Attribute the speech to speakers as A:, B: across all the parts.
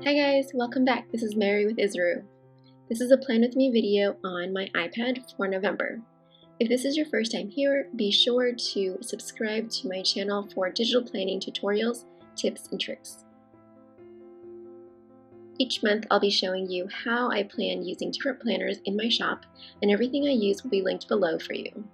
A: Hi guys, welcome back. This is Mary with Isru. This is a Plan With Me video on my iPad for November. If this is your first time here, be sure to subscribe to my channel for digital planning tutorials, tips, and tricks. Each month I'll be showing you how I plan using different planners in my shop, and everything I use will be linked below for you.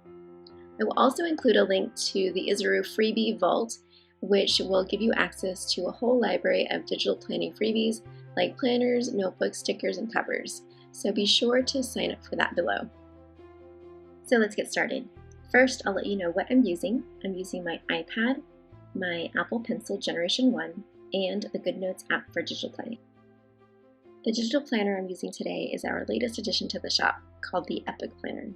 A: I will also include a link to the Isru freebie vault, which will give you access to a whole library of digital planning freebies like planners, notebooks, stickers, and covers. So be sure to sign up for that below. So let's get started. First, I'll let you know what I'm using. I'm using my iPad, my Apple Pencil Generation 1, and the GoodNotes app for digital planning. The digital planner I'm using today is our latest addition to the shop, called the Epoch planner.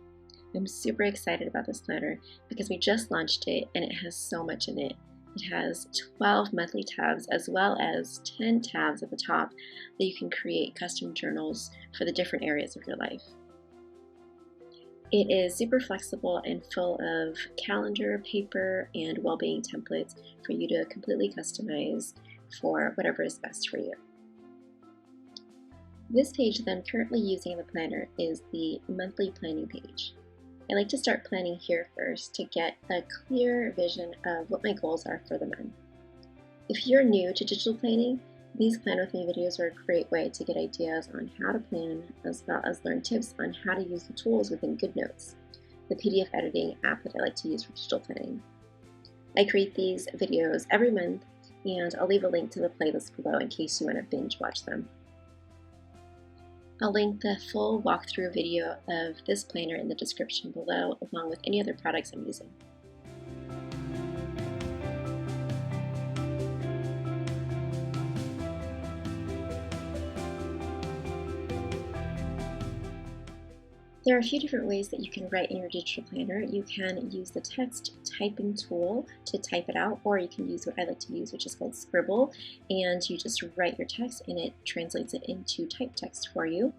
A: I'm super excited about this planner because we just launched it and it has so much in it. It has 12 monthly tabs as well as 10 tabs at the top that you can create custom journals for the different areas of your life. It is super flexible and full of calendar, paper, and well-being templates for you to completely customize for whatever is best for you. This page that I'm currently using in the planner is the monthly planning page. I like to start planning here first to get a clear vision of what my goals are for the month. If you're new to digital planning, these Plan With Me videos are a great way to get ideas on how to plan, as well as learn tips on how to use the tools within GoodNotes, the PDF editing app that I like to use for digital planning. I create these videos every month, and I'll leave a link to the playlist below in case you want to binge watch them. I'll link the full walkthrough video of this planner in the description below, along with any other products I'm using. There are a few different ways that you can write in your digital planner. You can use the text typing tool to type it out, or you can use what I like to use, which is called Scribble, and you just write your text and it translates it into typed text for you.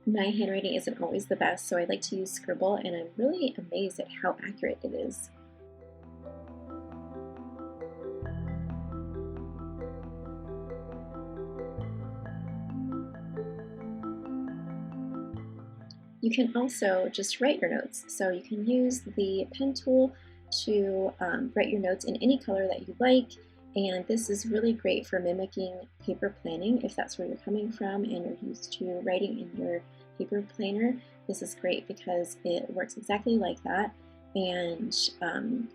A: My handwriting isn't always the best, so I like to use Scribble, and I'm really amazed at how accurate it is. You can also just write your notes. So you can use the pen tool to write your notes in any color that you like. And this is really great for mimicking paper planning if that's where you're coming from and you're used to writing in your paper planner. This is great because it works exactly like that. And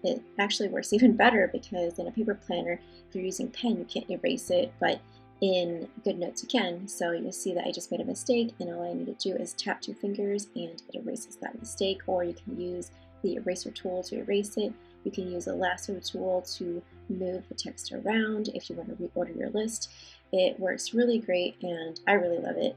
A: it actually works even better because in a paper planner, if you're using pen, you can't erase it, but in GoodNotes you can. So you'll see that I just made a mistake, and all I need to do is tap 2 fingers and it erases that mistake, or you can use the eraser tool to erase it. You can use a lasso tool to move the text around if you want to reorder your list. It works really great and I really love it.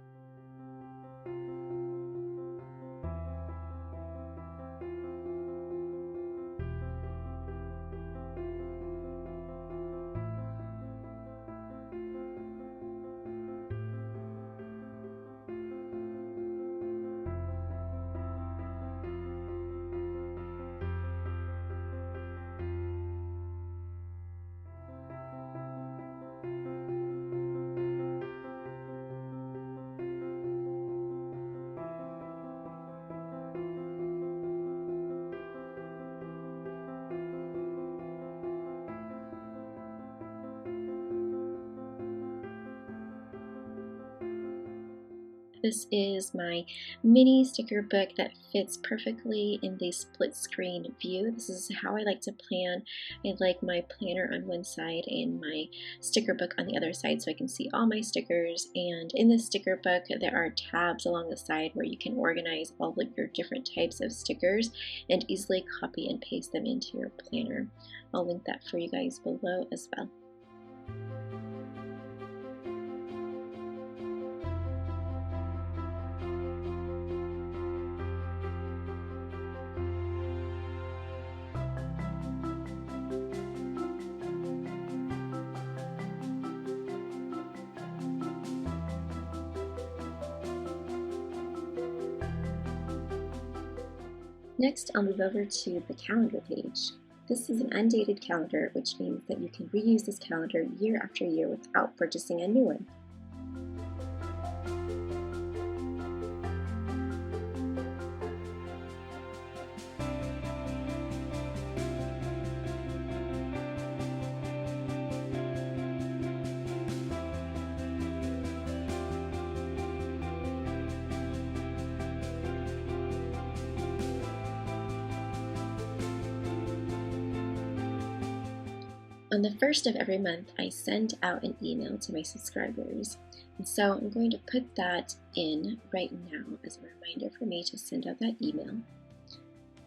A: This is my mini sticker book that fits perfectly in the split screen view. This is how I like to plan. I like my planner on one side and my sticker book on the other side so I can see all my stickers. And in this sticker book, there are tabs along the side where you can organize all of your different types of stickers and easily copy and paste them into your planner. I'll link that for you guys below as well. Next, I'll move over to the calendar page. This is an undated calendar, which means that you can reuse this calendar year after year without purchasing a new one. On the first of every month, I send out an email to my subscribers. And so I'm going to put that in right now as a reminder for me to send out that email.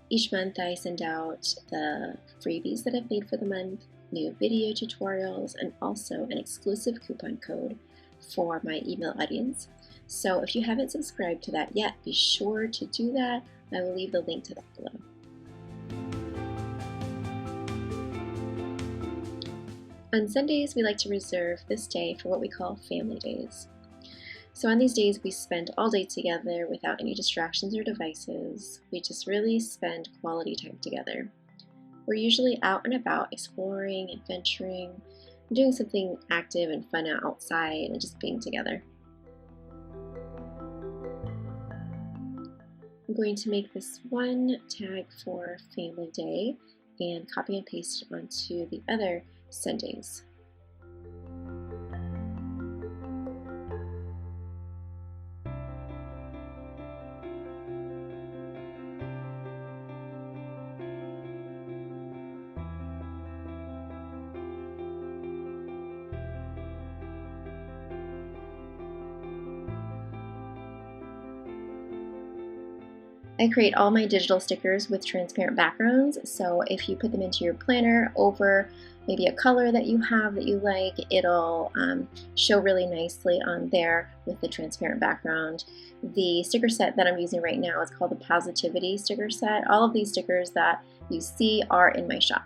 A: Each month I send out the freebies that I've made for the month, new video tutorials, and also an exclusive coupon code for my email audience. So if you haven't subscribed to that yet, be sure to do that. I will leave the link to that below. On Sundays, we like to reserve this day for what we call family days. So on these days, we spend all day together without any distractions or devices. We just really spend quality time together. We're usually out and about exploring, adventuring, doing something active and fun outside, and just being together. I'm going to make this one tag for Family Day and copy and paste it onto the other Sundays. I create all my digital stickers with transparent backgrounds, so if you put them into your planner over maybe a color that you have that you like, it'll show really nicely on there with the transparent background. The sticker set that I'm using right now is called the Positivity sticker set. All of these stickers that you see are in my shop.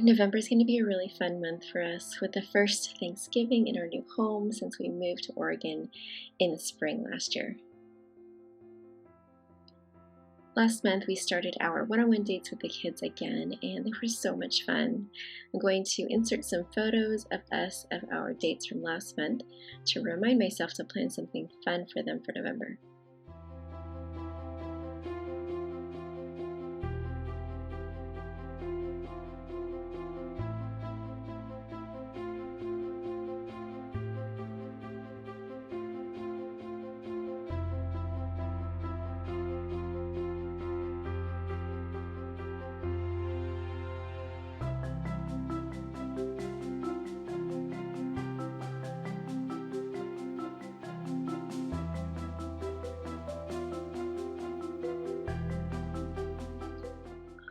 A: November is going to be a really fun month for us with the first Thanksgiving in our new home since we moved to Oregon in the spring last year. Last month we started our one-on-one dates with the kids again, and they were so much fun. I'm going to insert some photos of us of our dates from last month to remind myself to plan something fun for them for November.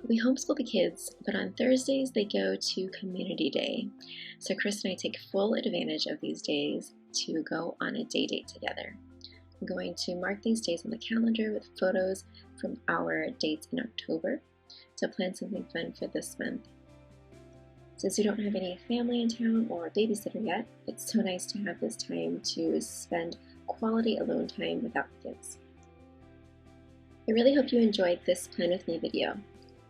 A: We homeschool the kids, but on Thursdays they go to Community Day. So Chris and I take full advantage of these days to go on a day date together. I'm going to mark these days on the calendar with photos from our dates in October to plan something fun for this month. Since we don't have any family in town or a babysitter yet, it's so nice to have this time to spend quality alone time without the kids. I really hope you enjoyed this Plan With Me video.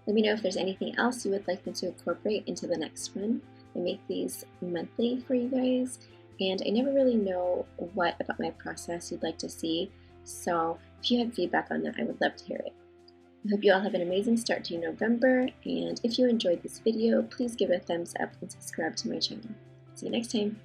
A: Let me know if there's anything else you would like me to incorporate into the next one. I make these monthly for you guys, and I never really know what about my process you'd like to see, so if you have feedback on that, I would love to hear it. I hope you all have an amazing start to November, and if you enjoyed this video, please give it a thumbs up and subscribe to my channel. See you next time.